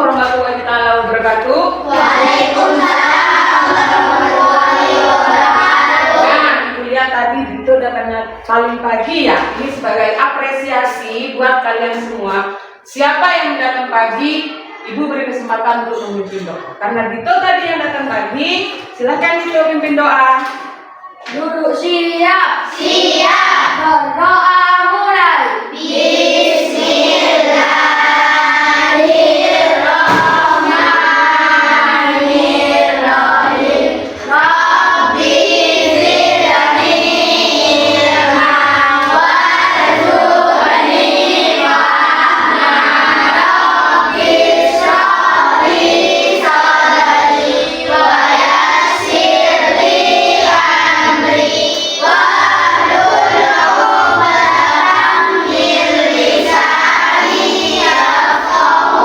warahmatullahi wabarakatuh. Waalaikumsalam warahmatullahi wabarakatuh. Nah, Ibu lihat tadi Dito datangnya paling pagi ya. Ini sebagai apresiasi buat kalian semua. Siapa yang datang pagi, Ibu beri kesempatan untuk memimpin doa. Karena Dito tadi yang datang pagi, silakan Dito pimpin doa. Duduk siap. Siap. Berdoa mulai. Bismillahirrahmanirrahim. Rabbi zidni ilman warzuqni fahman. Rabbi shrah li sadri wa yassir li amri wahlul 'uqdatam min lisani yafqahu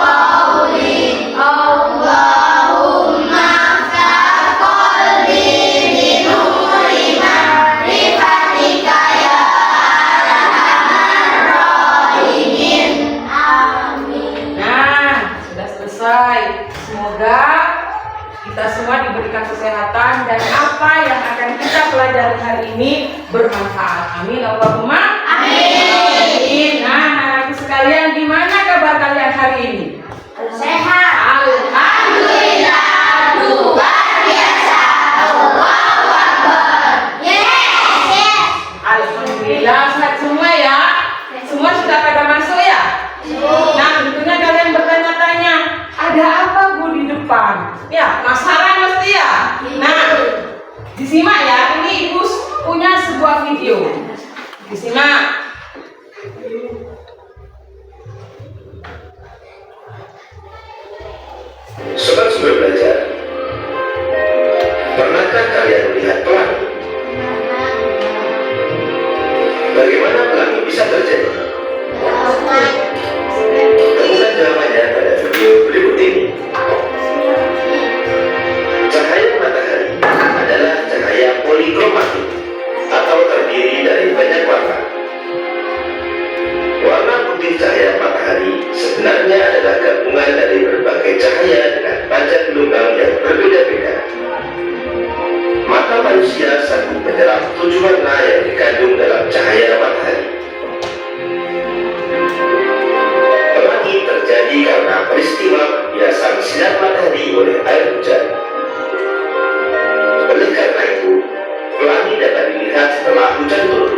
qawli. Allahumma ftah qalbi binuri ma'rifatika ya arhamar rahimin. Amin. Nah, sudah selesai. Semoga kita semua diberikan kesehatan dan apa yang akan kita pelajari hari ini bermanfaat. Amin. Allahumma amin. Nah, anak-anakku sekalian, gimana kabar kalian hari ini? Sehat. Alhamdulillah. Luar biasa. Allahu Akbar. Yes. Alhamdulillah sehat semua ya. Semua sudah pada masuk ya? Nah, tentunya kalian bertanya-tanya, ada apa Bu di depan? Ya, penasaran mesti ya. Nah, disimak ya. Ini Ibu punya sebuah video. Disimak. Sobat-sobat belajar, pernahkah kalian melihat pelangi? Bagaimana pelangi bisa terjadi? Temukan jawabannya pada video berikut ini. Cahaya matahari adalah cahaya polikromatik atau terdiri dari banyak warna. Warna putih cahaya matahari sebenarnya adalah gabungan dari berbagai cahaya dengan panjang gelombang yang berbeda-beda. Mata manusia sanggup menyerap 7 warna yang dikandung dalam cahaya matahari. Pelangi terjadi karena peristiwa pembiasan sinar matahari oleh air hujan. Oleh karena itu, pelangi dapat dilihat setelah hujan turun.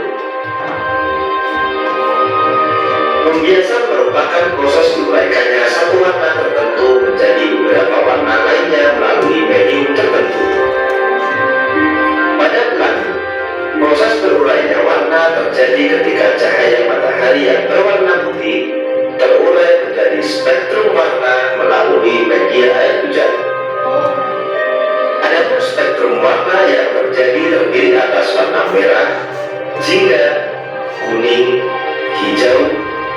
Pembiasan merupakan proses diuraikannya satu warna tertentu menjadi beberapa warna lainnya melalui medium tertentu. Pada pelangi, proses berurainya warna terjadi ketika cahaya matahari yang berwarna putih terurai menjadi spektrum warna melalui media air hujan. Adapun spektrum warna yang terjadi terdiri atas warna merah, jingga, kuning, hijau,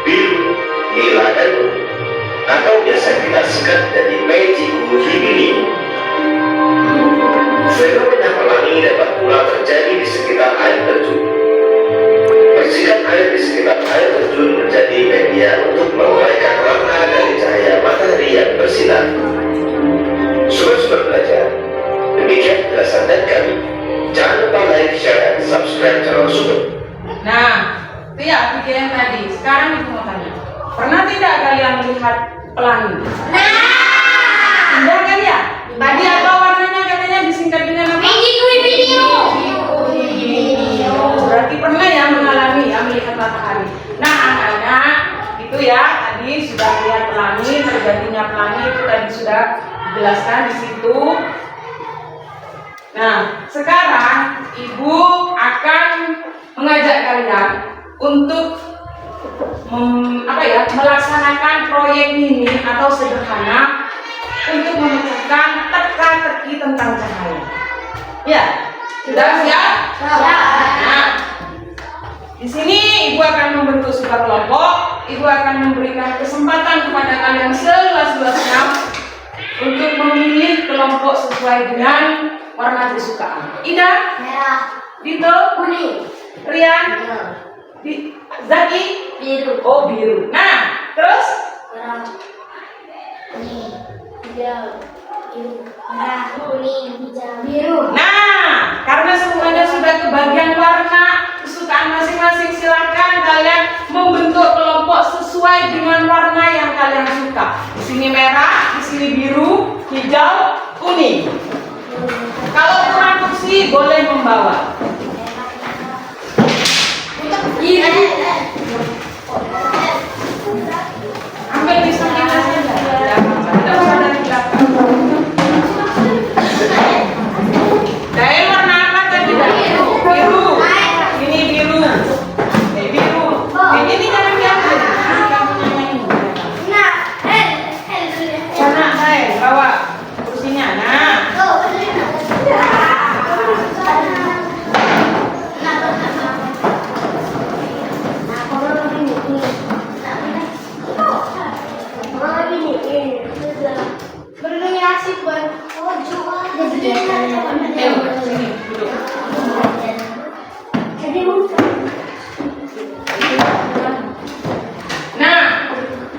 biru, nila, dan ungu, atau biasa kita singkat jadi Magicu Hibini. Fenomena pelangi dapat pula terjadi di sekitar air terjun. Percikan air di sekitar air terjun menjadi media untuk menguraikan warna dari cahaya matahari yang bersinar. Sobat-sobat belajar, demikian penjelasan dari kami. Jangan lupa like, share, dan subscribe channel Sumber. Nah, itu ya video yang tadi. Sekarang Ibu mau tanya, pernah tidak kalian melihat pelangi? Indah kan ya? Tadi apa warnanya katanya disingkat dengan apa? Magicu Hibini. Berarti pernah ya mengalami ya melihat matahari. Nah, anak-anak itu ya tadi sudah lihat pelangi, terjadinya pelangi itu tadi sudah dijelaskan di situ. Nah, sekarang Ibu akan mengajak kalian untuk melaksanakan proyek ini atau sederhana untuk memecahkan teka-teki tentang cahaya. Ya, sudah siap? Nah, di sini Ibu akan membentuk sebuah kelompok. Ibu akan memberikan kesempatan kepada kalian seluas-luasnya untuk memilih kelompok sesuai dengan warna kesukaan. Ida, Merah. Dito, Kuning. Rian, Zaki, Biru. oh biru. Nah, terus Merah. Merah, kuning, hijau, biru. Nah, karena semuanya sudah kebagian warna kesukaan masing-masing, silakan kalian membentuk kelompok sesuai dengan warna yang kalian suka. Di sini merah, di sini biru, hijau, kuning. Kalau kurang kursi boleh membawa. Ambil di samping saja. Tidak usah dari belakang. Dari warna apa tadi? Biru. Ini biru. Biru. Ini jangan diambil. Sana, bawa kursinya. Nah. Sini, duduk. Nah,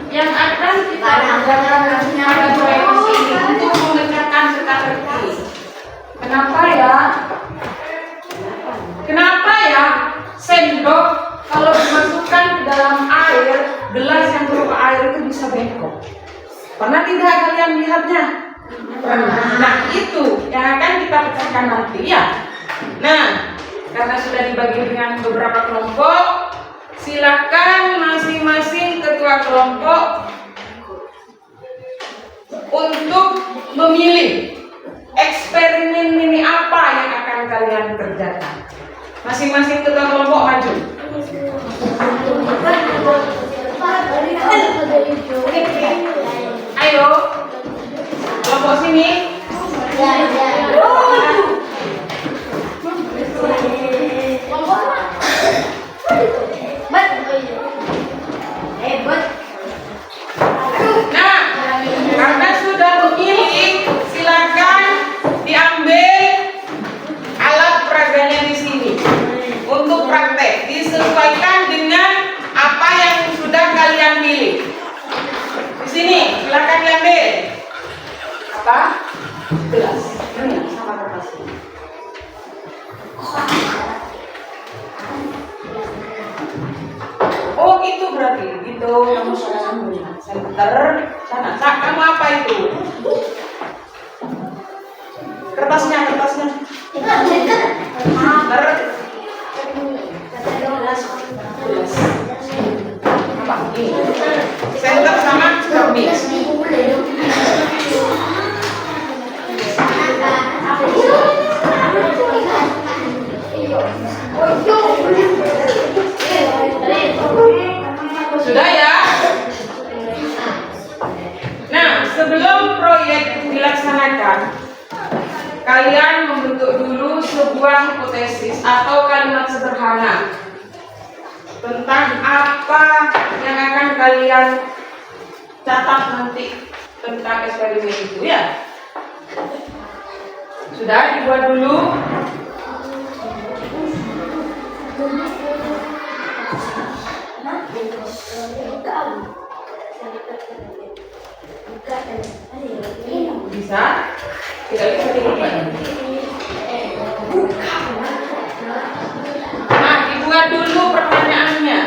yang akan kita kerjakan nantinya pada proyek di sini untuk memecahkan teka-teki. Kenapa ya? Kenapa ya sendok kalau dimasukkan ke dalam air, gelas yang berupa air itu bisa bengkok? Pernah tidak kalian melihatnya? Nah, itu yang akan kita pecahkan nanti ya. Nah, karena sudah dibagi dengan beberapa kelompok, silakan masing-masing ketua kelompok untuk memilih eksperimen mini apa yang akan kalian kerjakan. Masing-masing ketua kelompok maju. Ayo, kelompok sini. Nah, karena sudah memilih, silakan diambil alat peraganya di sini untuk praktek. Disesuaikan dengan apa yang sudah kalian pilih. Di sini, silakan diambil. Apa? Gelas. Ini sama kertasnya. Oh gitu berarti, gitu. Kamu center, sana. Kamu apa itu? Kertasnya. Apa? Ini. Center sama mix. Sudah ya? Nah, sebelum proyek dilaksanakan, kalian membentuk dulu sebuah hipotesis atau kalimat sederhana tentang apa yang akan kalian catat nanti tentang eksperimen itu ya. Sudah dibuat dulu. Bisa? Tidak bisa dibuat. Nah, dibuat dulu pertanyaannya.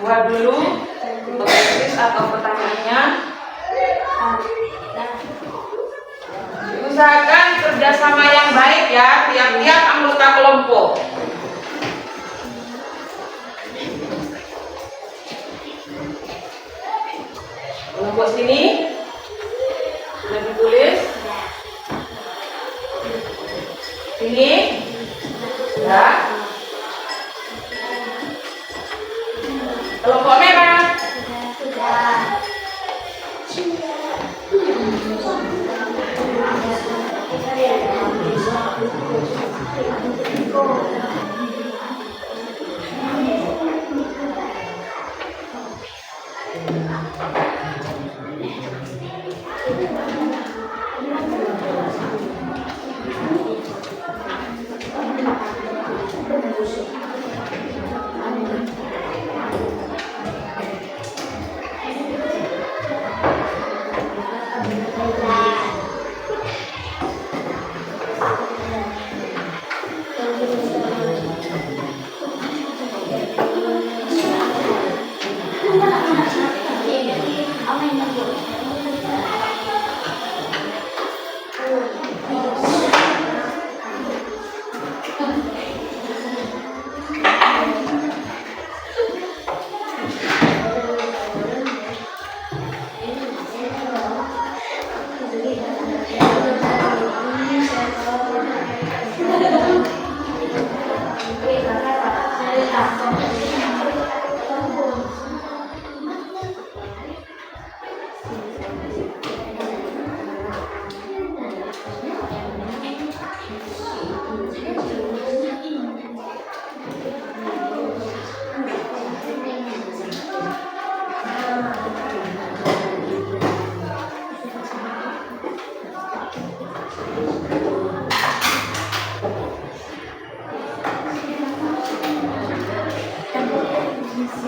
Buat dulu hipotesis atau pertanyaannya. Usahakan kerjasama yang baik ya, tiap-tiap anggota kelompok. Kelompok sini sudah ditulis. Ini ya. Kelompok merah.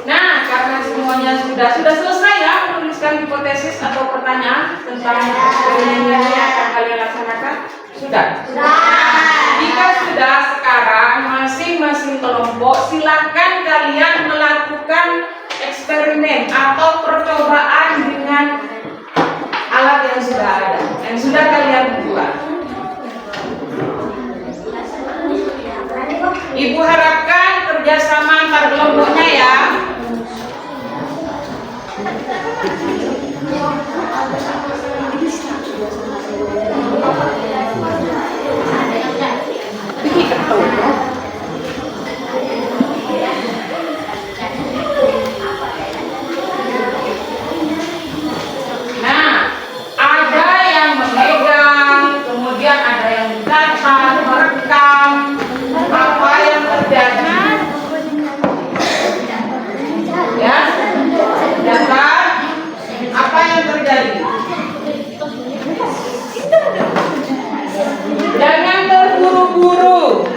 Nah, karena semuanya sudah selesai ya menuliskan hipotesis atau pertanyaan tentang eksperimen yang akan kalian laksanakan. Sudah. Jika sudah, sekarang masing-masing kelompok silakan kalian melakukan eksperimen atau percobaan dengan alat yang sudah ada, yang sudah kalian buat. Ibu harapkan kerjasama antar kelompoknya ya. Nah, ada yang memegang, kemudian ada yang mencatat, merekam apa yang terjadi. Ya, data apa yang terjadi. Jangan terburu-buru.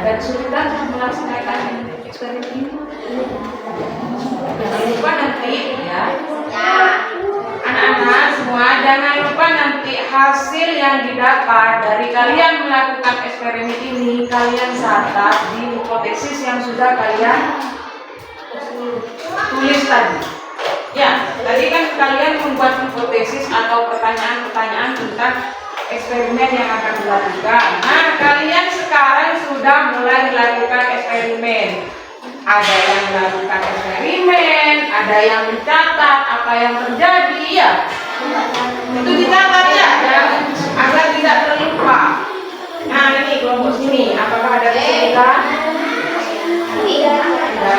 Ada kesulitan melaksanakan eksperimen ini? Jangan lupa nanti ya. Anak-anak semua jangan lupa nanti hasil yang didapat dari kalian melakukan eksperimen ini kalian catat di hipotesis yang sudah kalian tulis tadi. Ya, tadi kan kalian membuat hipotesis atau pertanyaan-pertanyaan tentang eksperimen yang akan dilakukan. Nah, kalian sekarang sudah mulai melakukan eksperimen. Ada yang melakukan eksperimen, ada yang mencatat apa yang terjadi ya. Itu dicatat ya, agar tidak terlupa. Nah, ini kelompok sini, apakah ada kesulitan? Tidak ada.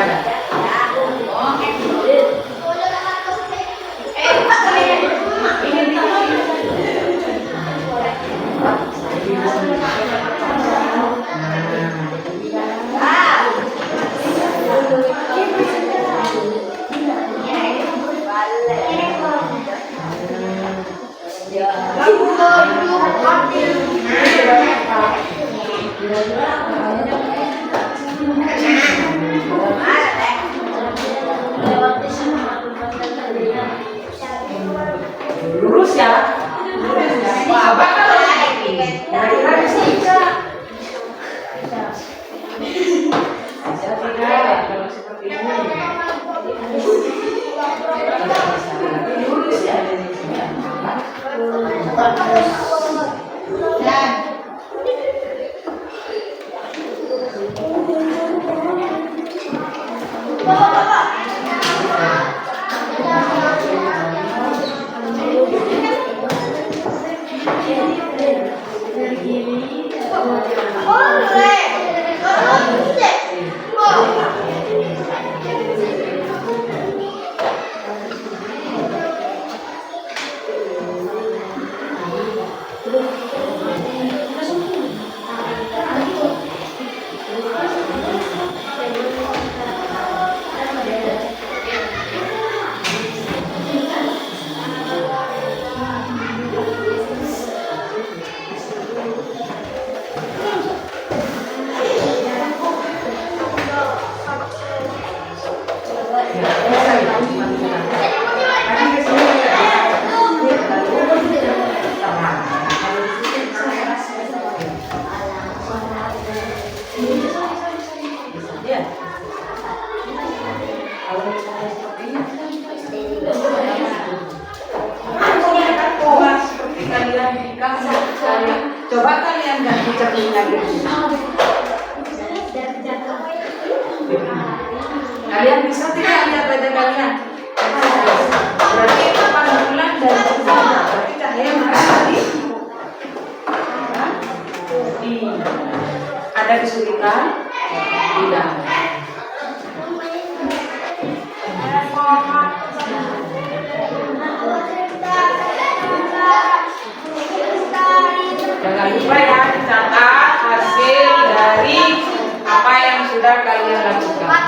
Lurus ya. Apa kalau ini? Kira-kira bisa tidak? Kalau seperti ini. Lurus ya. Coba kalian ganti cerminnya gitu. Kalian bisa tidak lihat wajah kalian? Berarti itu pantulan dari cermin. Berarti cahaya mana tadi? Ada kesulitan? Tidak. Jangan lupa ya, catat hasil dari apa yang sudah kalian lakukan.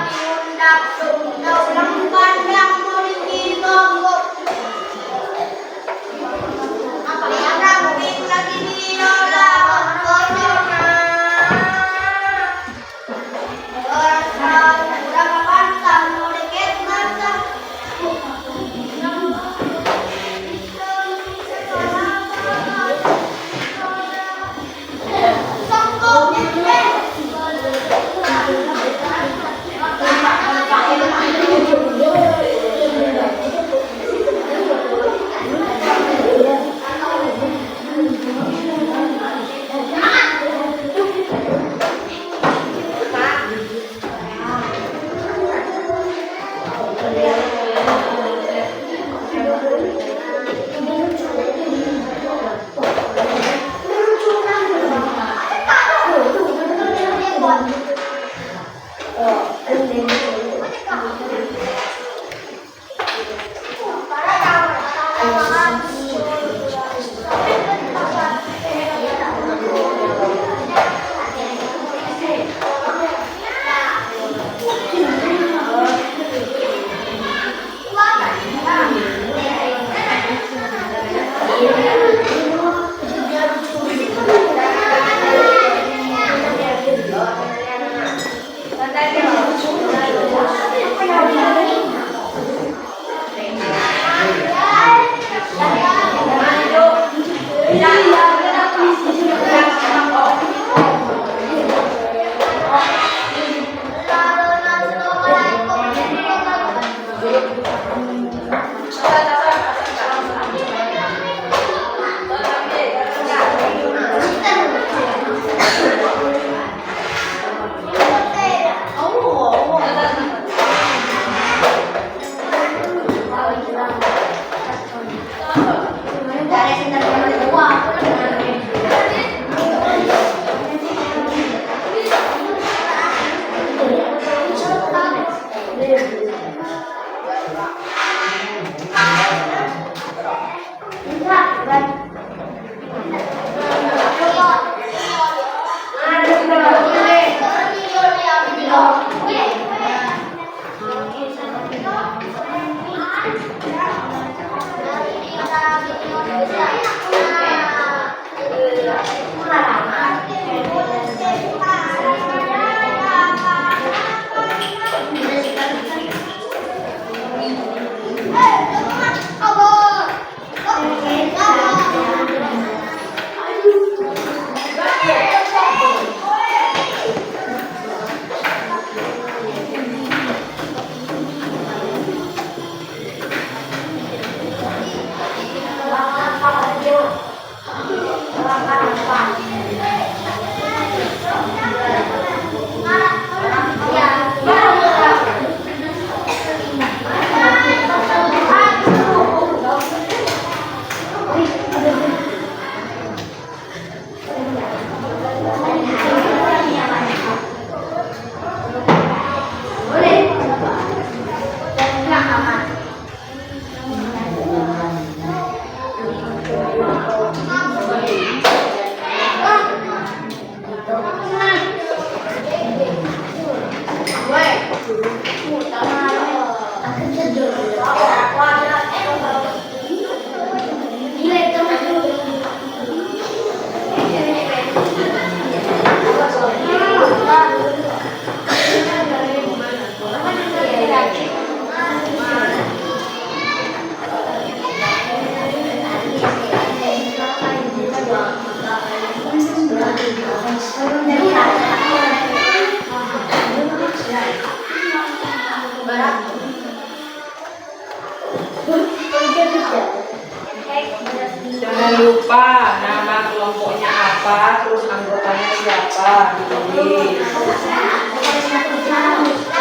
Jangan lupa nama kelompoknya apa. siapa, terus anggotanya siapa, ditulis.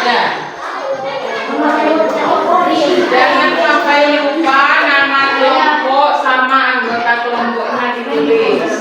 Ya. Jangan sampai lupa nama kelompok sama anggota kelompoknya ditulis.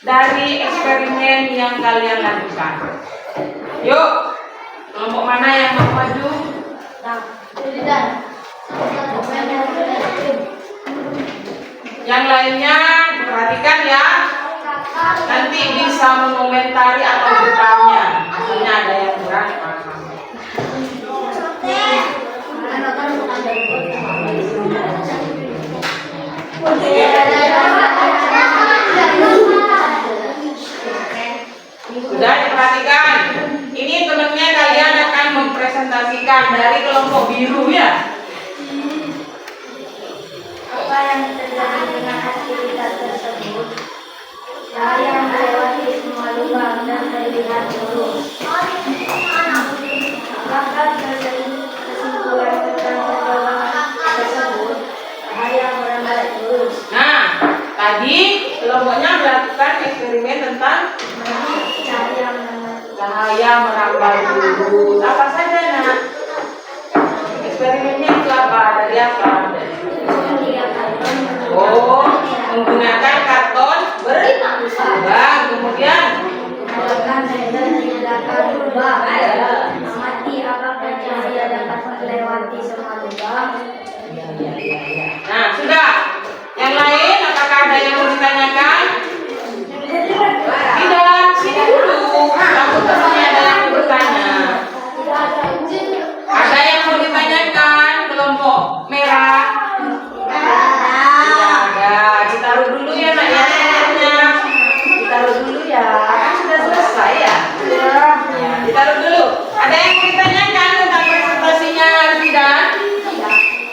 Dari eksperimen yang kalian lakukan. Yuk, kelompok mana yang mau maju? Yang lainnya perhatikan ya. Nanti bisa mengomentari atau bertanya. Misalnya ada yang kurang paham. Sudah diperhatikan. Ini temennya kalian akan mempresentasikan dari kelompok biru ya. Apa yang terjadi dengan aktivitas tersebut? Saya melewati semua lubang dan terlihat lurus. Apakah terjadi kesimpulan tentang perjalanan tersebut? Saya merambat lurus. Nah, tadi kelompoknya melakukan eksperimen tentang cahaya merambat lurus. Apa saja nak? Eksperimennya itu apa? Dari apa? Oh, menggunakan karton berlubang. Kemudian menggunakan senter di belakang lubang. Amati apakah cahaya dapat melewati semua lubang. Nah, sudah. Yang lain, apakah ada yang mau ditanyakan? Tidak, sini dulu. Kamu temannya ada yang mau bertanya. Ada yang mau ditanyakan? Kelompok merah. Tidak ada. Ditaruh dulu ya nak ya. Ditaruh dulu ya. Kan sudah selesai ya. Ya, ditaruh dulu. Ada yang mau ditanyakan tentang presentasinya Zidan?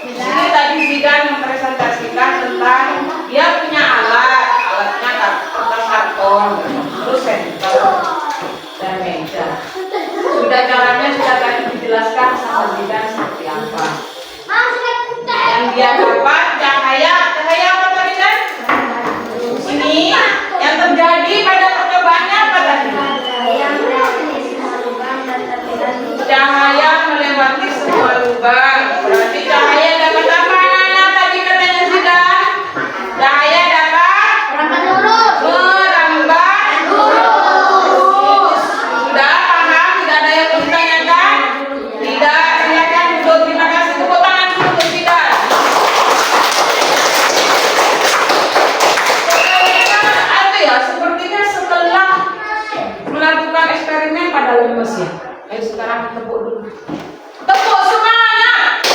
Ini tadi Zidan mempresentasikan tentang dia punya alatnya kertas karton, terus senter dan meja. Sudah caranya sudah tadi dijelaskan sama Zidan seperti apa. Yang dia dapat cahaya apa tadi kan? Ini yang terjadi pada percobaannya apa tadi? Cahaya melewati semua lubang. Berarti cahaya dapat apa anak-anak tadi katanya Zidan? Cahaya dapat merambat lurus. Sudah paham? Tidak ada yang mau ditanyakan? Tidak. Silakan duduk. Terima kasih. Tepuk tangan dulu untuk Zidan. Sepertinya setelah melakukan eksperimen pada lemes ya. Ayo sekarang tepuk dulu. Tepuk semangat.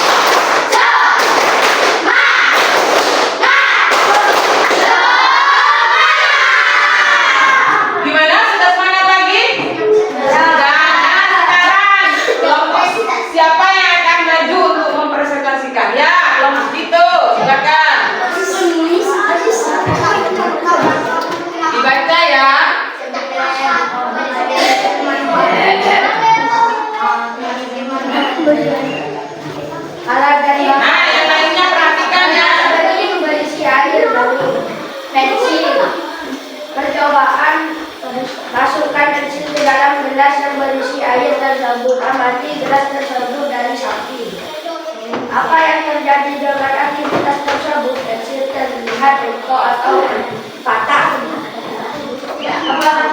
Gimana? Sudah semangat lagi? Sudah. Sekarang kelompok siapa yang akan maju untuk mempresentasikan? Ya, kelompok itu. Silakan. Dibaca ya. Nah, yang lainnya perhatikan ya. Berisi air dari pensil. Percobaan masukkan pensil ke dalam gelas yang berisi air tersebut. Amati gelas tersebut dari samping. Apa yang terjadi dengan aktivitas tersebut? Pensil terlihat bengkok atau patah. Apakah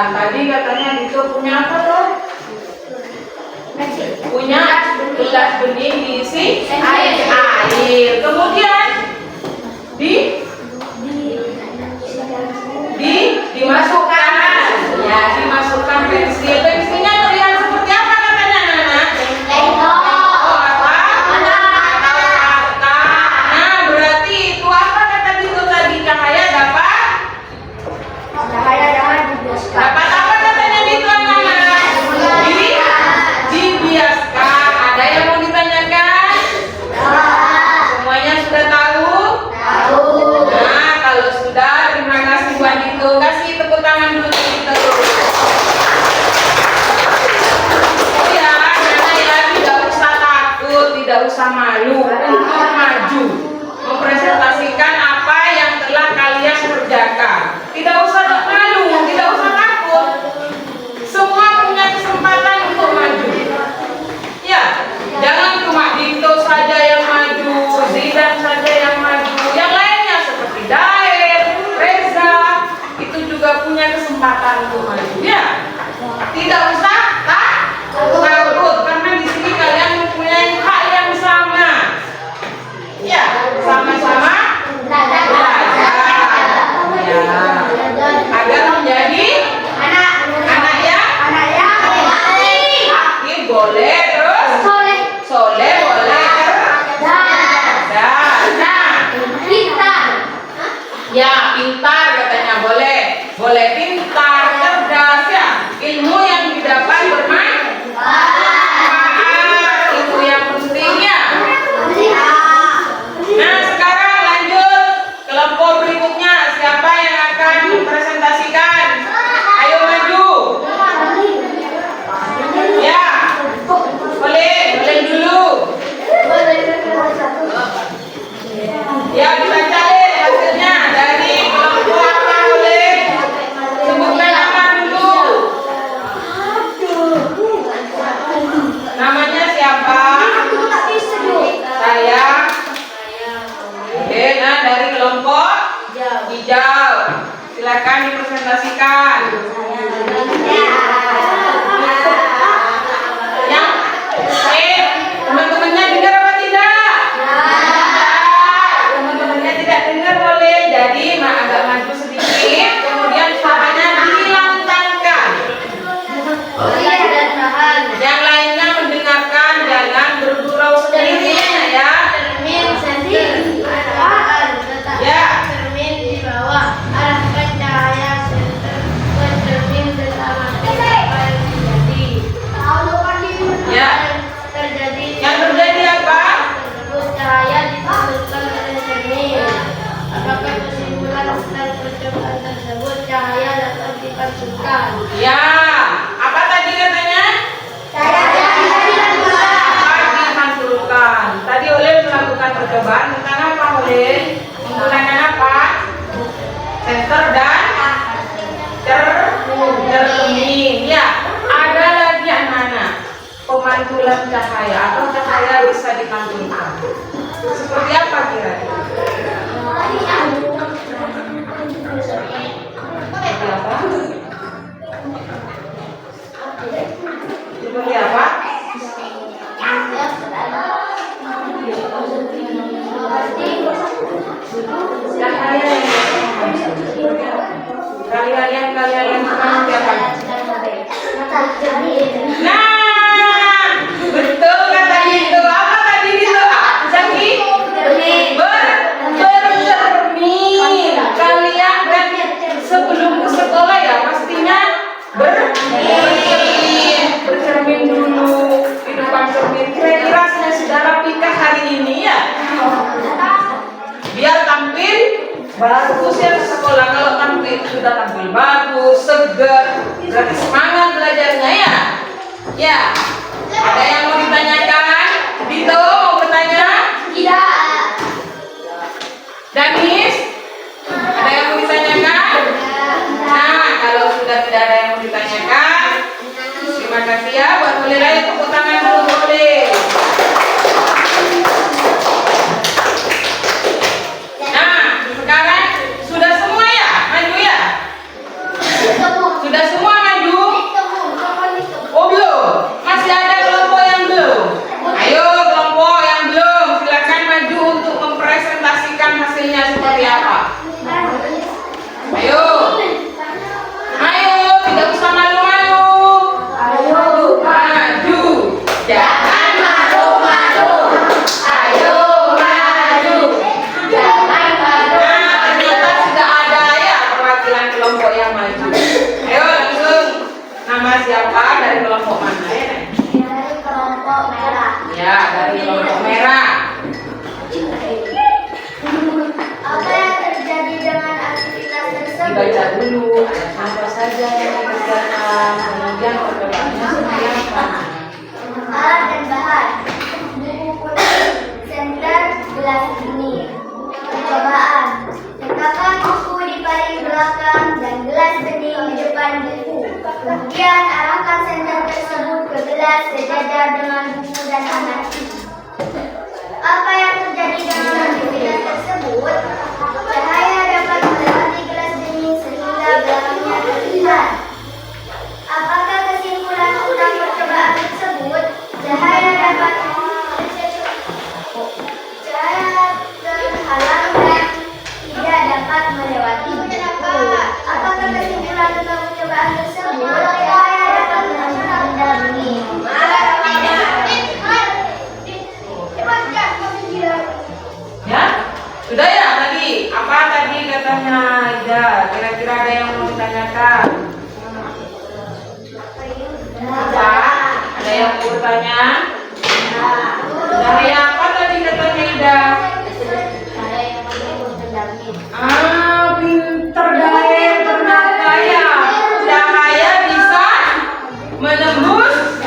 Dan tadi katanya Dito punya apa tuh? Punya gelas bening diisi air. Kemudian dimasukkan, ya dimasukkan pensil. Pensilnya terlihat seperti apa katanya anak-anak? Nah, berarti itu apa kata Dito tadi? Cahaya dapat apa katanya Dito anak-anak? Dibiaskan. Ada yang mau ditanyakan? Semuanya sudah tahu? Nah, kalau sudah, terima kasih buat Dito. Kasih tepuk tangan dulu Dito. Ya, karena ya tidak usah takut, tidak usah malu untuk maju mempresentasikan apa yang telah kalian kerjakan. Tidak usah malu, tidak usah takut. Semua punya kesempatan untuk maju. Ya, jangan cuma Dito saja yang maju, Zidan saja yang maju. Yang lainnya seperti Daer, Reza, itu juga punya kesempatan untuk maju. Ya, tidak usah takut karena di sini kalian mempunyai hak yang sama. Ya, sama-sama belajar. Ya, agar menjadi anak yang aktif boleh, terus soleh boleh, cerdas. Ya, pintar katanya boleh pintar, cerdas ya. Ilmu yang didapat bermanfaat, itu yang penting ya. Nah, sekarang lanjut kelompok berikutnya. Siapa yang akan mempresentasikan? Ayo maju. Ya, boleh dulu. Ya, dibaca deh hasilnya dari kelompok apa boleh? Sebutkan nama dulu. Namanya siapa? Saya. Oke, nah dari kelompok hijau. Silakan dipresentasikan. Yang teman-temannya dengar apa tidak? Teman-temannya tidak dengar boleh. Jadi agak maju sedikit. Kemudian suaranya dilantangkan. Yang lainnya mendengarkan, jangan bergurau sendiri ya. Ya. Ya. Yang terjadi apa? Cahaya dituntutkan oleh cermin. Apakah kesimpulan dari percobaan tersebut cahaya dapat dipalsukan? Ya. Apa tadi katanya? Dapat dimansulkan. Tadi Oleh melakukan percobaan tentang apa Oleh? Menggunakan apa? Sensor dan cermin. Ya. Ada lagi anak-anak pemantulan cahaya atau cahaya bisa dipantulkan. Seperti apa kira-kira? Seperti apa? Seperti apa? Cahaya yang kalian siapa? Nah, betul kata itu. Apa tadi itu? Zaki? Bercermin. Kalian kan sebelum ke sekolah ya pastinya bercermin dulu di depan cermin. Kira-kira sudah rapikah hari ini ya? Biar tampil bagus ya ke sekolah. Kalau sudah tampil bagus, segar, berarti semangat belajarnya ya. Ya, ada yang mau ditanyakan? Dito mau bertanya? Tidak. Danis, ada yang mau ditanyakan? Nah, kalau sudah tidak ada yang mau ditanyakan, terima kasih ya. Buat boleh lagi tepuk tangan dulu boleh. Nah, sekarang sudah semua ya? Maju ya? Sudah semua sejajar dengan buku dan amati. Apa yang terjadi dengan benda tersebut? Cahaya dapat melewati gelas dingin sehingga belakangnya terlihat. Apakah kesimpulan tentang percobaan tersebut? Cahaya terhalang dan tidak dapat melewati buku. Apakah kesimpulan tentang percobaan tersebut? Cahaya dapat melewati benda dingin. Ya, sudah ya tadi. Apa tadi katanya Ida? Kira-kira ada yang mau ditanyakan? Apa? Ada yang mau bertanya? Cahaya apa tadi katanya Ida? Pinter Dair ternyata ya. Cahaya bisa menembus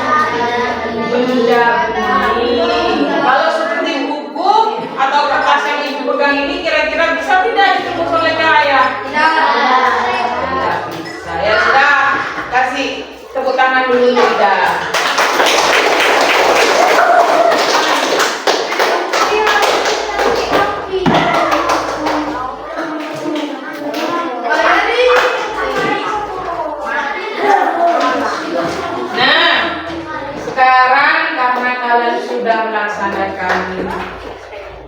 benda bening. Kalau seperti buku atau kertas yang ibu pegang ini, kira-kira bisa tidak ditembus oleh cahaya? Tidak bisa. Ya sudah, kasih tepuk tangan dulu Ida. Sekarang karena kalian sudah melaksanakan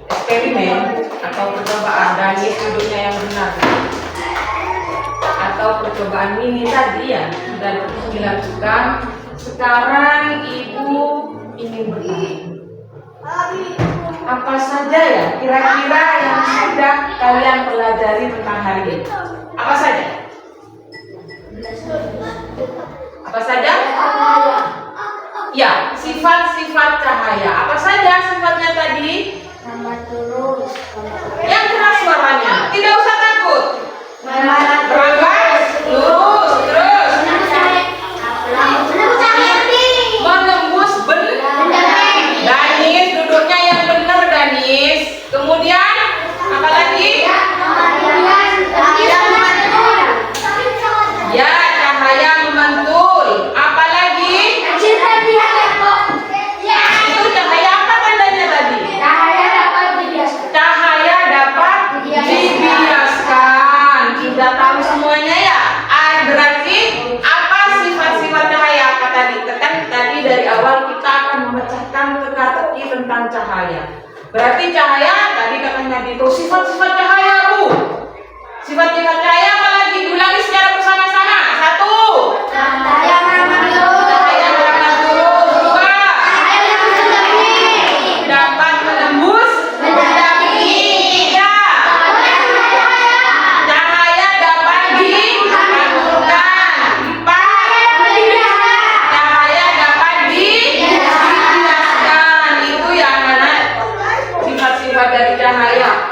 eksperimen atau percobaan Danis duduknya yang benar atau percobaan ini tadi ya sudah dilakukan, sekarang ibu ingin bertanya apa saja ya kira-kira yang sudah kalian pelajari tentang hari ini? Apa saja? Apa saja? Ya, sifat-sifat cahaya. Apa saja sifatnya tadi? Yang keras suaranya. Tidak usah takut. Berangkat, lurus, terus. Menembus Danis, duduknya yang benar Danis. Kemudian, apa lagi? Ya, cahaya memantul. Apa lagi? Itu cahaya apa tandanya tadi? Cahaya dapat dibiaskan. Sudah tahu semuanya ya? Berarti apa sifat-sifat cahaya apa tadi? Kan tadi dari awal kita akan memecahkan teka-teki tentang cahaya. Berarti cahaya tadi katanya itu sifat-sifat cahaya, Bu. Sifat-sifat cahaya apa lagi? Diulangi secara bersama-sama. 1. Cahaya warna biru. 2. Dapat menembus benda bening. 3. Cahaya dapat dipantulkan. 4. Cahaya dapat dibiaskan. Itu ya anak-anak sifat-sifat dari cahaya.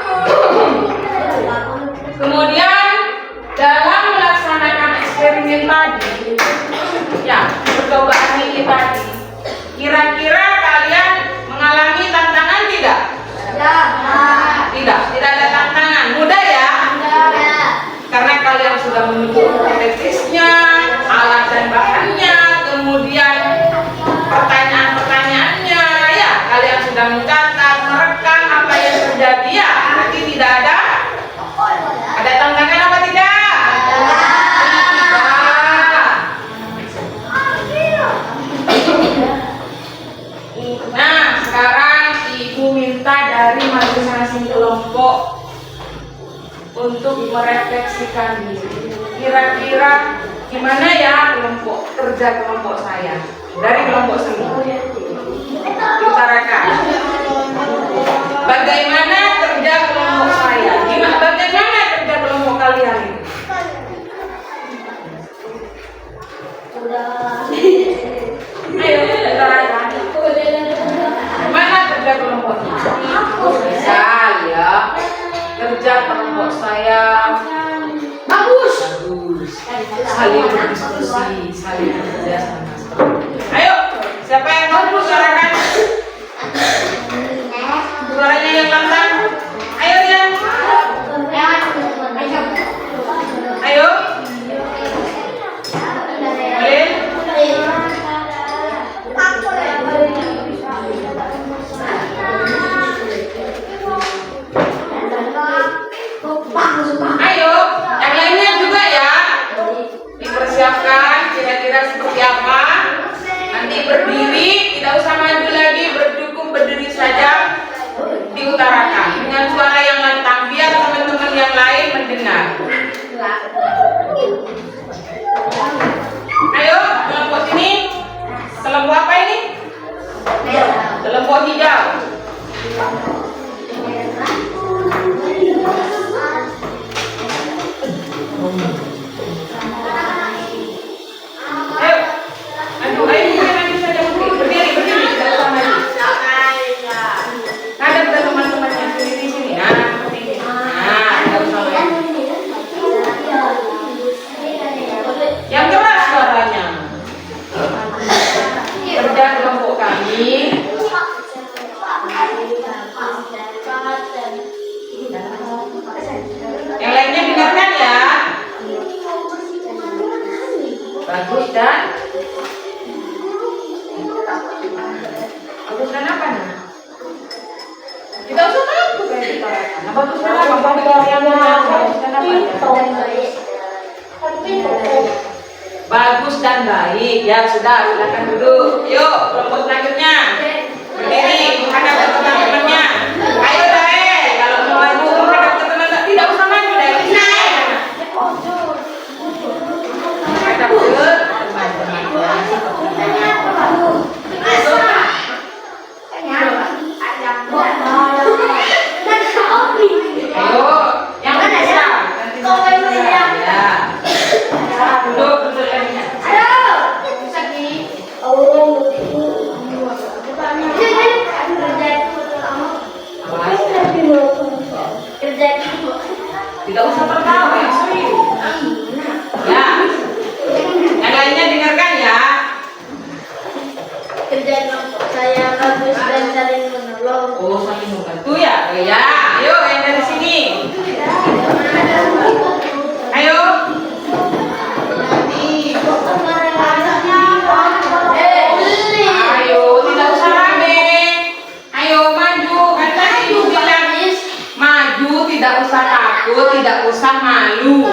Kemudian dalam melaksanakan eksperimen tadi, ya percobaan ini tadi, kira-kira kalian mengalami tantangan tidak? Tidak ada tantangan. Mudah ya? Karena kalian sudah menentukan teknisnya, alat dan bahannya, kemudian pertanyaan-pertanyaannya, ya kalian sudah mencatat, merekam apa yang terjadi ya. Nanti tidak ada tantangan apa tidak? Nah, sekarang ibu minta dari masing-masing kelompok untuk merefleksikan diri. Kira-kira gimana ya kerja kelompok saya? Dari kelompok sendiri. Utarakan. Bagaimana kerja kelompok saya? Bagaimana kerja kelompok kalian ini? Ayo, utarakan. Mana kerja kelompoknya? Misal ya, kerja kelompok saya bagus. Saling berdiskusi, saling bekerja sama. Ayo, siapa yang mau utarakan? Suaranya yang lantang. Ayo ya. Ayo. Boleh? dalam pot hijau. Ayo, maju saja berdiri, tidak usah maju. Ada teman-temannya di sini. Nah, tidak usah maju. Yang keras suaranya. Kerja kelompok kami. Yang lainnya dengarkan ya. Bagus dan apa nih? Kita usah takut kayak kita. Nah, bagus dan apa? Bagus dan apa? Bagus dan baik. Ya sudah, silakan duduk. Yuk, kelompok selanjutnya. Berdiri, menghadap ke teman-temannya. Ayo Dae, kalau mau maju menghadap ke teman-teman, tidak usah maju Dae. Menghadap ke ayo, yang bisa. Ya. Duduk lagi. Tidak usah tertawa, yang serius. Ya. Yang lainnya dengarkan ya. Kerja kelompok saya bagus dan saling menolong. Oh, saling membantu ya. Ya, ayo yang dari sini. Ayo. Ayo, tidak usah rame. Ayo maju. Kan tadi ibu bilang maju, tidak usah takut, tidak usah malu.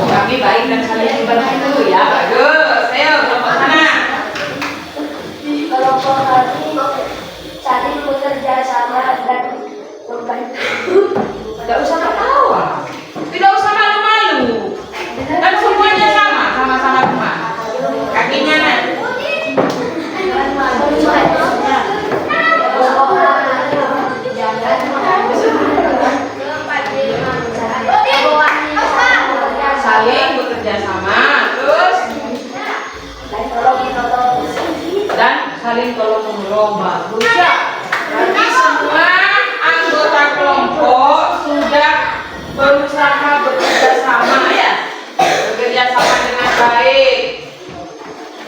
Kami baik dan saling membantu ya, bagus. Ayo kelompok sana. Kelompok kami saling bekerja sama dan membantu. Tidak usah ketawa, tidak usah malu-malu. Dan semuanya sama-sama rumah. Kakinya nanti. Saling bekerja sama, terus dan saling tolong menolong. Bagus ya. Berarti semua anggota kelompok sudah berusaha bekerja sama ya, bekerja sama dengan baik.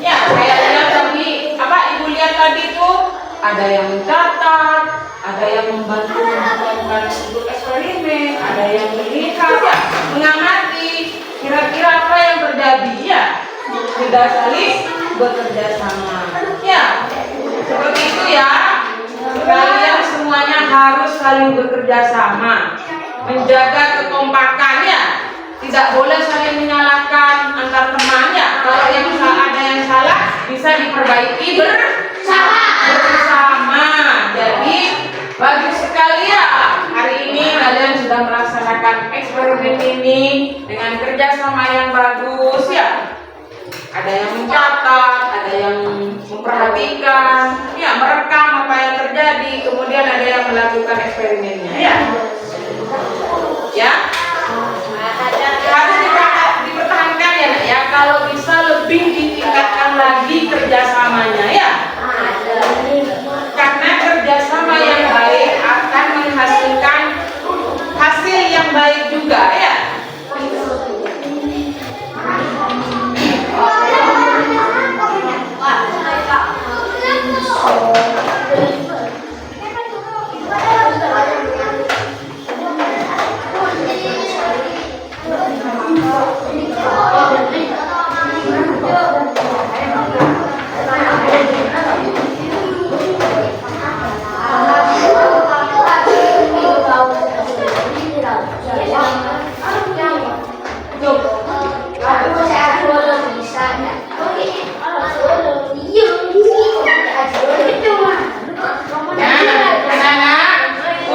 Ya, saya lihat tadi, ibu lihat tadi itu ada yang mencatat, ada yang membantu melakukan untuk eksperimen, ada yang melihat ya, mengamati kira-kira apa yang terjadi ya, sudah saling bekerja sama. Ya, seperti itu ya. Kalian semuanya harus saling bekerja sama, menjaga kekompakan ya. Tidak boleh saling menyalahkan antar teman ya. Kalau yang ada yang salah bisa diperbaiki bersama. Jadi bagus sekali ya. Hari ini kalian sudah melaksanakan eksperimen ini dengan kerjasama yang bagus ya. Ada yang mencatat, ada yang memperhatikan, ya merekam apa yang terjadi, kemudian ada yang melakukan eksperimennya ya. Ya, harus dipertahankan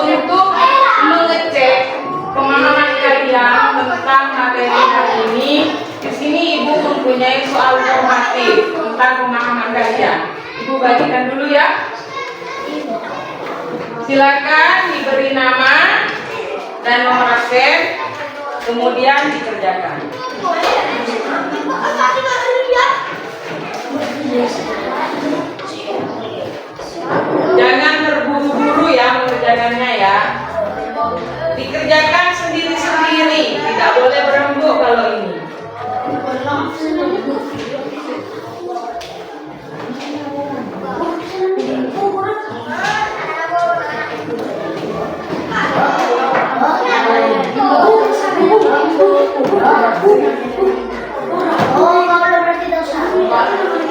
Untuk mengecek pemahaman kalian tentang materi hari ini, di sini Ibu mempunyai soal formatif tentang pemahaman kalian. Ibu bagikan dulu ya. Silakan diberi nama dan nomor absen, kemudian dikerjakan. Jangan terburu-buru ya mengerjakannya ya. Dikerjakan sendiri-sendiri, tidak boleh berembuk kalau ini.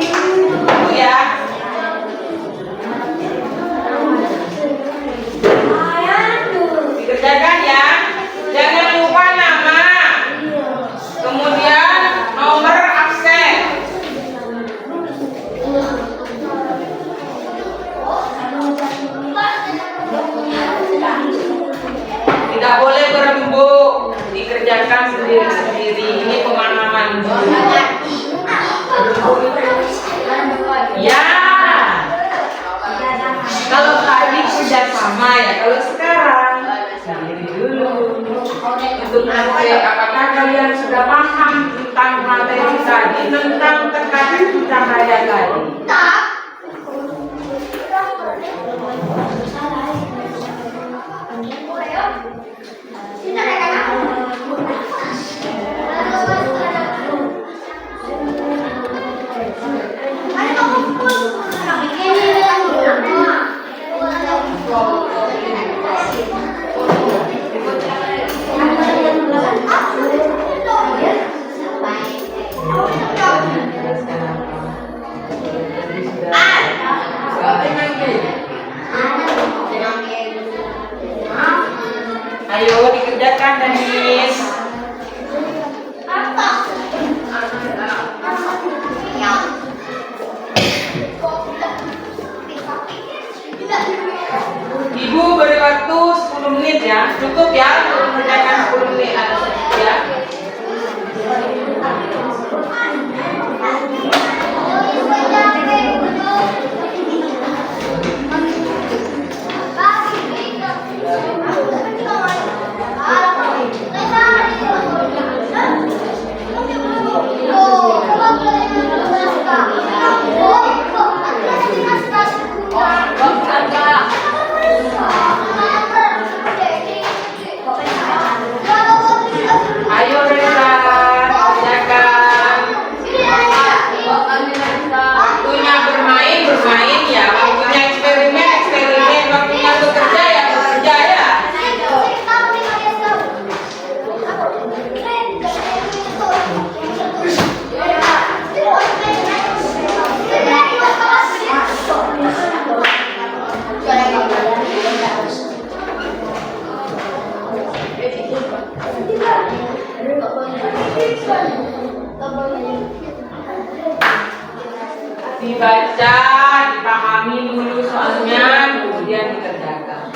Itu ya. Dikerjakan ya. Jangan lupa nama. Kemudian nomor absen. Tidak boleh berembuk. Dikerjakan sendiri-sendiri. Ini pemahaman. Ya. Kalau tadi sudah sama ya. Kalau sekarang sendiri dulu. Untuk mengecek apakah kalian sudah paham tentang materi tadi, tentang tekanan cahaya tadi. Ayo dikerjakan Danis. Ibu beri waktu 10 menit ya. Cukup ya untuk mengerjakan 10 menit ya. Ayo Reza, kerjakan. Waktunya bermain ya. Waktunya eksperimen. Waktunya bekerja ya. Dibaca, dipahami dulu soalnya, kemudian dikerjakan.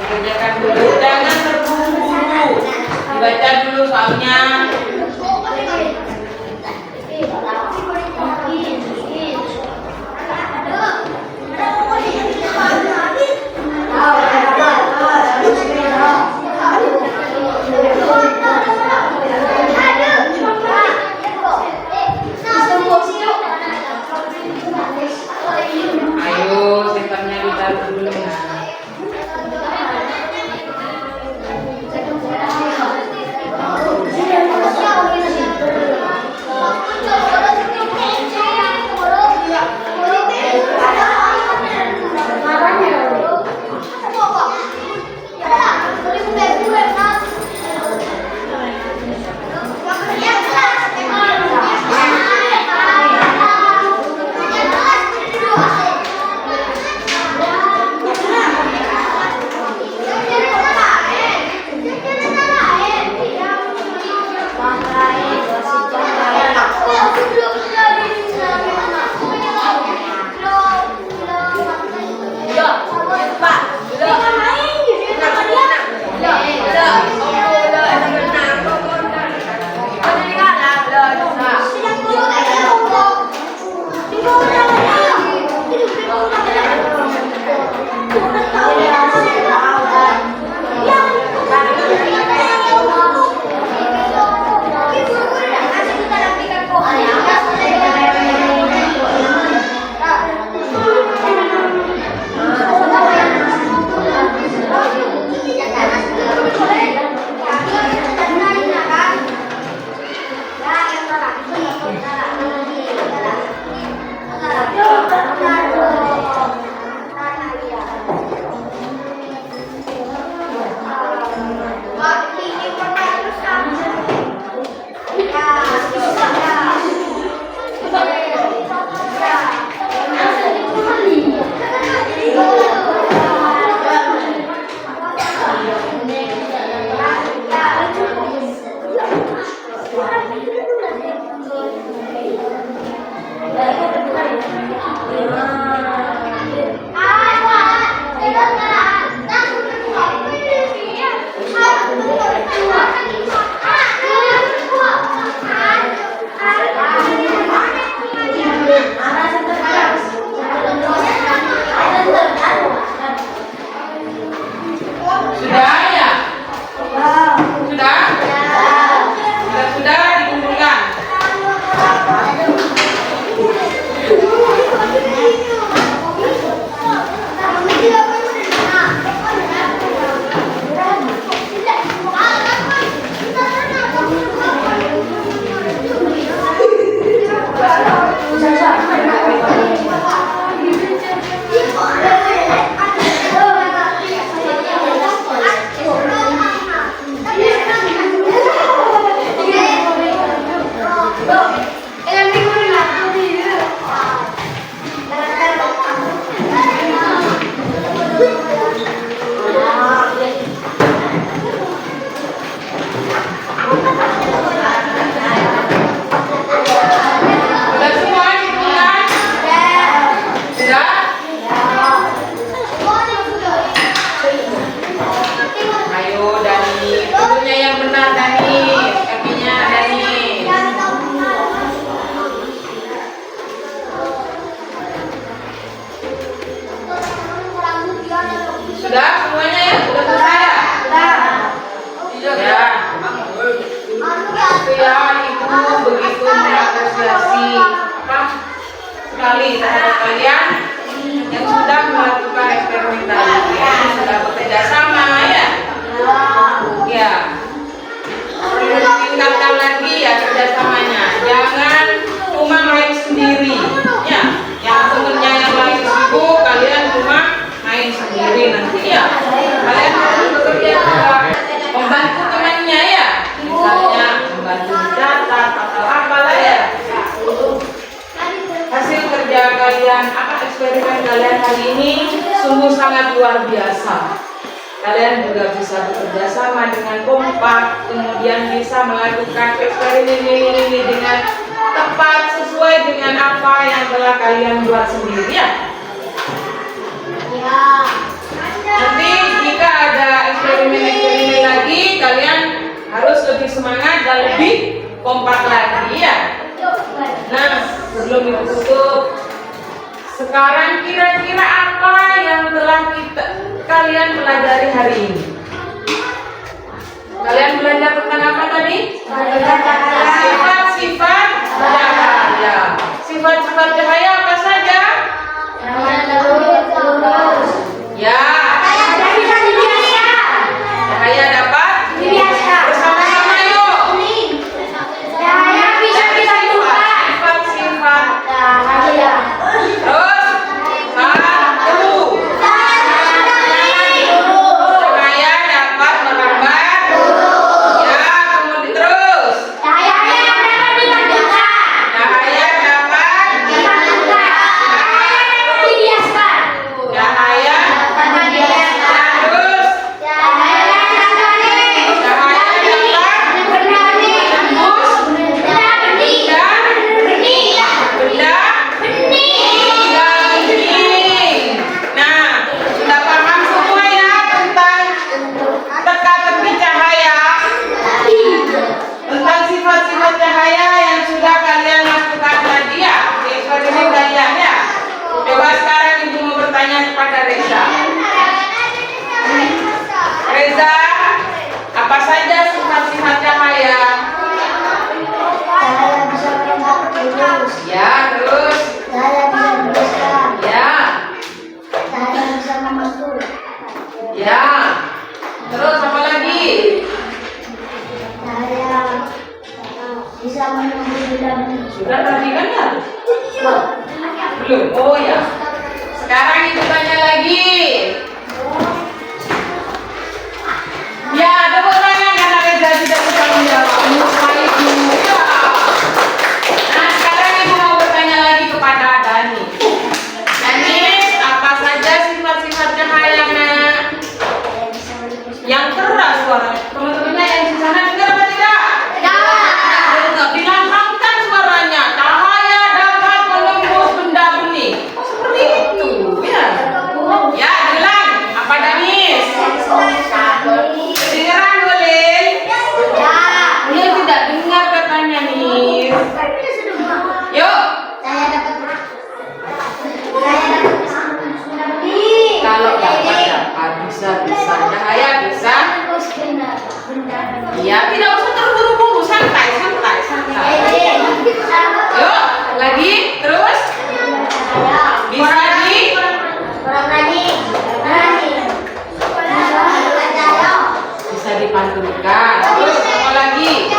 Kerjakan dulu, jangan terburu-buru. Dibaca dulu soalnya. Ayo, simpannya ditaruh dulu ya. Iya. Sudah semua hitungan? Sudah? Ayo Dani, tentunya yang benar Dani, kakinya Dani. Sudah semuanya ya? Sudah selesai ya? Ya. Itu ya, ibu begitu mengapresiasi apa sekali terhadap kalian yang sudah melakukan eksperimen tadi, ya, sudah bekerja sama ya. Ya. Perlu ditingkatkan lagi ya kerjasamanya. Jangan cuma main sendiri. Ya, yang temennya yang lain sibuk, kalian cuma main sendiri nanti ya. Kalian harus bekerja juga, membantu temannya ya. Misalnya membantu mencatat atau apalah ya. Hasil kerja kalian, apa eksperimen kalian hari ini sungguh sangat luar biasa. Kalian juga bisa bekerja sama dengan kompak, kemudian bisa melakukan eksperimen ini dengan tepat sesuai dengan apa yang telah kalian buat sendiri ya. Nanti jika ada eksperimen lagi, kalian harus lebih semangat dan lebih kompak lagi ya. Nah, sebelum itu tutup, sekarang kira-kira apa yang telah kalian pelajari hari ini? Kalian belajar tentang apa tadi? Sifat-sifat cahaya. Sifat-sifat cahaya apa saja? Ya. Cahaya dapat bersama-sama yuk. Sifat-sifat terus satu. Cahaya dapat merambat. Ya, kemudian terus. Cahaya Sudah tadi kan ya? Belum. Oh ya. Sekarang ibu tanya lagi. Ya, tepuk tangan karena Reza tidak bisa menjawab. Ya. Nah, sekarang ibu mau bertanya lagi kepada Dani. Dani, apa saja sifat-sifat cahayanya? Yang keras suaranya. Teman-temannya yang di sana dengar apa tidak? Dilantangkan suaranya. Cahaya dapat menembus benda bening. Seperti itu, ya. Ya, bilang apa Danis? Kedengeran boleh? Dia tidak dengar katanya nih. Yuk. Kalau dapat bisa cahaya bisa. Ya, tidak usah terburu-buru, santai. Yuk, lagi, terus. Bisa dipantunkan. Terus apa lagi?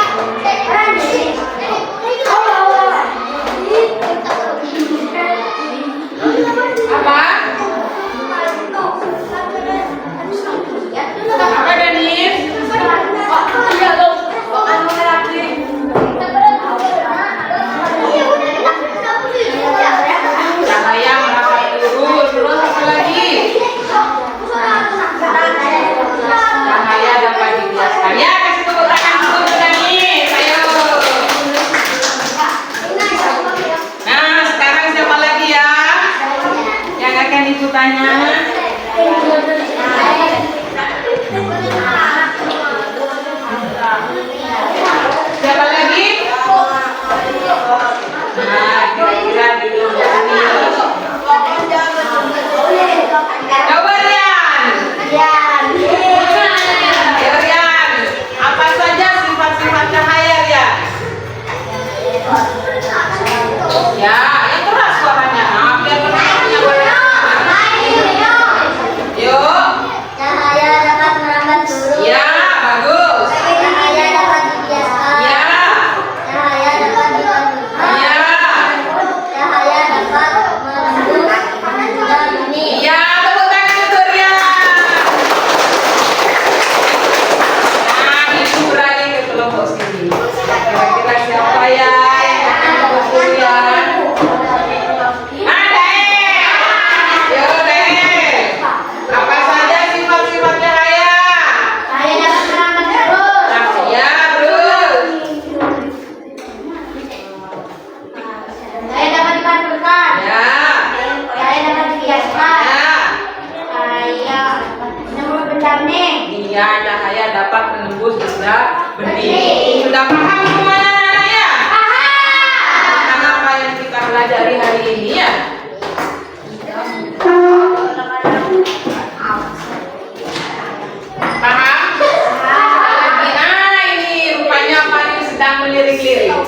melirik-lirik. Oh,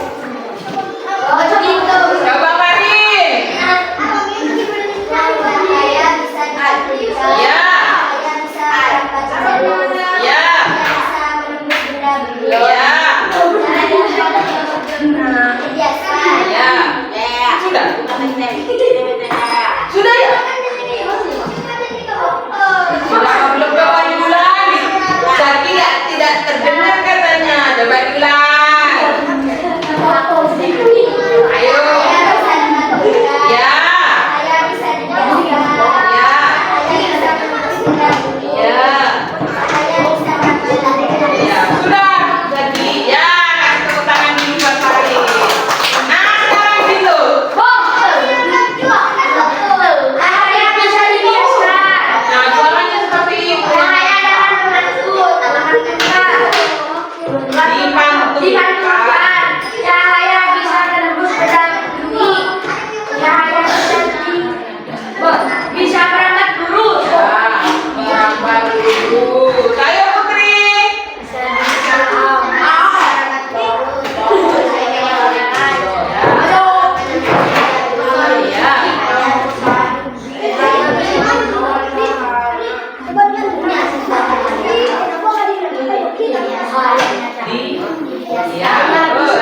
gitu. Coba Mari. Saya bisa dibaca. Ya. Saya bisa membaca jalur. Ya. Saya bisa menembus benda-benda. Ya. Biasa. Ya. Sudah. Sudah ya? Sudah apa belum coba diulang? Jadi tidak terdengar katanya. Coba diulang. Ayo. Ya. Saya bisa dibaca. Ya. Saya bisa menembus benda-benda. Ya. Saya bisa membaca. Ya. Sudah. Jadi ya kasih tepuk tangan dulu Mas Fahri. Nah, sekarang gitu. Saya bisa dibiasa. Nah, suaranya seperti itu. Saya dapat membantu teman kita. Dibantukan. Cahaya bisa menembus pedang bumi. Cahaya bisa berangkat lurus. Ya, merambat dulu. Ayo Putri. Bisa berangkat lurus. Ya. Ya, terus.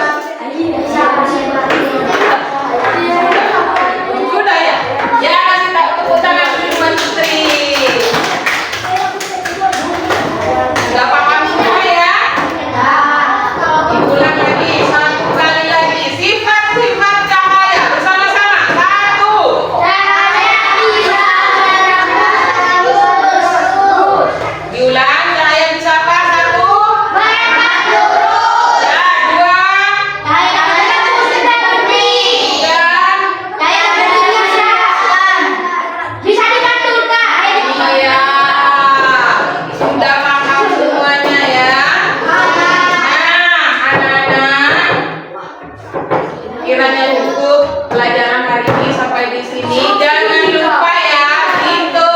Sudah ya? Ya, kasih tepuk tangan dulu buat Putri. Gak paham semua ya? Diulang lagi, satu kali lagi. Sifat-sifat cahaya bersama-sama. Satu. Diulang, cahaya bisa apa? Satu. Ya, dua. Tiga. Bisa dibantulkan. Iya. Sudah paham semuanya ya? Nah, anak-anak, kiranya cukup pelajaran hari ini sampai di sini. Jangan lupa ya, itu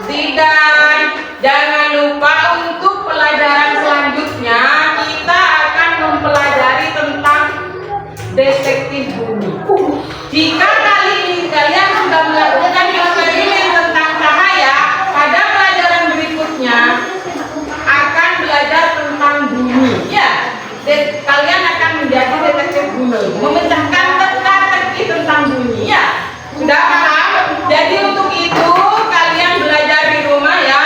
Zidan. Jangan lupa untuk pelajaran selanjutnya kita akan mempelajari tentang detektif bumi. Jika kali ini kalian sudah melakukan eksperimen tentang cahaya, pada pelajaran berikutnya akan belajar tentang bumi. Ya, kalian akan menjadi detektif bumi, memecahkan teka-teki tentang bumi. Ya, sudah paham? Jadi untuk itu kalian belajar di rumah ya.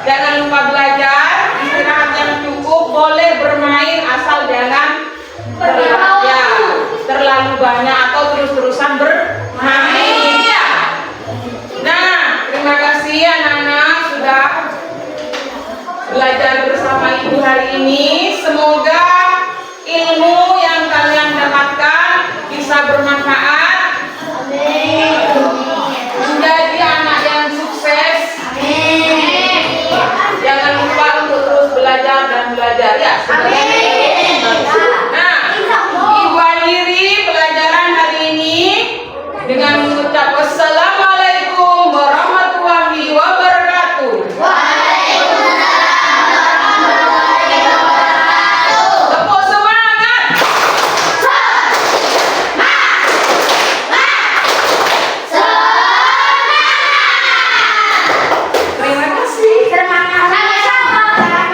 Jangan lupa belajar, istirahat yang cukup, boleh bermain asal jangan terlalu banyak atau terus-terusan bermain ya. Nah, terima kasih anak-anak sudah belajar bersama ibu hari ini. Semoga ilmu yang kalian dapatkan bisa bermanfaat, menjadi anak yang sukses. Jangan lupa untuk terus belajar dan belajar ya.